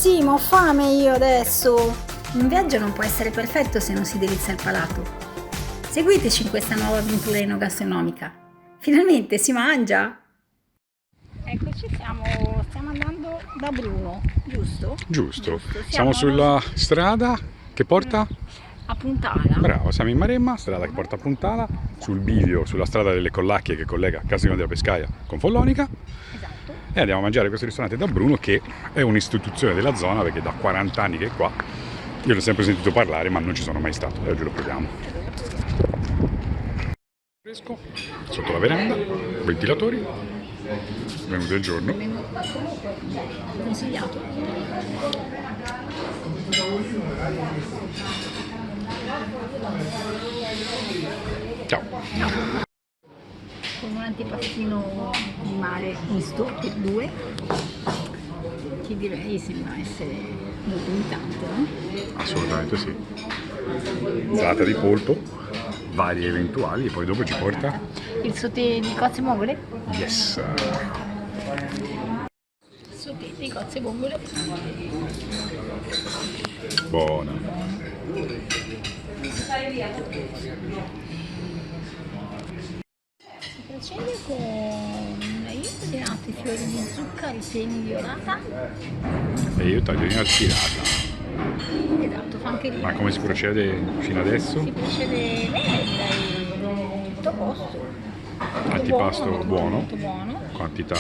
Sì, ma ho fame io adesso. Un viaggio non può essere perfetto se non si delizia il palato. Seguiteci in questa nuova avventura enogastronomica. Finalmente si mangia! Eccoci, stiamo andando da Bruno, giusto? Giusto. Siamo Siamo sulla strada che porta a Puntala. Bravo, siamo in Maremma, strada che porta a Puntala, sul bivio, sulla strada delle Collacchie che collega Castiglione della Pescaia con Follonica. Esatto. E andiamo a mangiare a questo ristorante da Bruno, che è un'istituzione della zona perché da 40 anni che è qua. Io l'ho sempre sentito parlare ma non ci sono mai stato e oggi lo proviamo. Fresco, sotto la veranda, ventilatori, menù del giorno. Consigliato. Ciao! Con un antipastino di mare misto per due, che direi sembra essere molto invitante, no? Assolutamente sì. Insalata di polpo, varie eventuali, e poi dopo ci porta Il sauté di cozze e vongole? yes. Sauté di cozze e vongole. Buona. Si procede con un aiuto di nati, fiori di zucca, ripieni di orata. E io taglierina al pirata. Esatto, fa anche Ma ridere. come si procede fino adesso? Si procede bene, direi, tutto a posto. Antipasto buono, Molto buono. quantità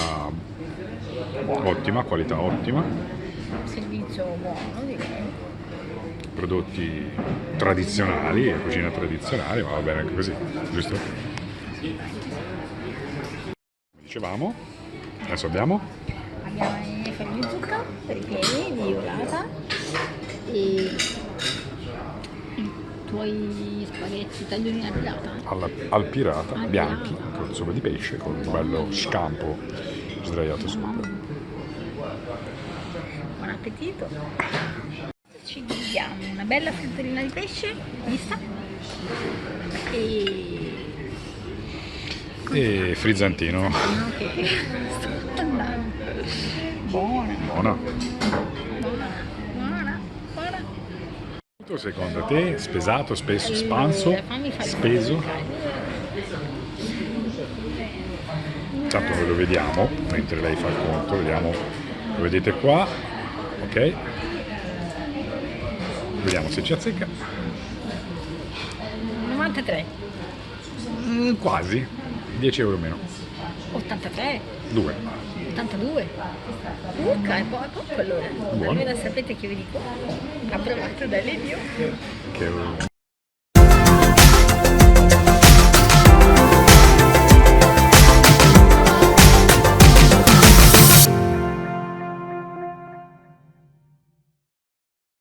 ottima, qualità ottima, Servizio buono, direi. prodotti tradizionali, cucina tradizionale, ma va bene anche così, giusto? Come dicevamo, adesso abbiamo Abbiamo i fiori di zucca, ripieni di orata e i tuoi spaghetti tagliolini al pirata. al pirata, Al bianchi, pirata. con sopra di pesce, con un bello scampo sdraiato sopra. Buon appetito! Ci diamo una bella frittolina di pesce, vista? E frizzantino, Che sto andando. Buona, buona. buona, buona, buona. Quanto secondo te, spesato, spesso, spanso, Fammi fare speso? Intanto noi lo vediamo, mentre lei fa il conto, vediamo, lo vedete qua, ok? Vediamo se ci azzecca. 93, Quasi, 10 euro meno, 83, 2. 82. È poco allora. Buono. Almeno sapete che vi dico. Approvato da Levio. Che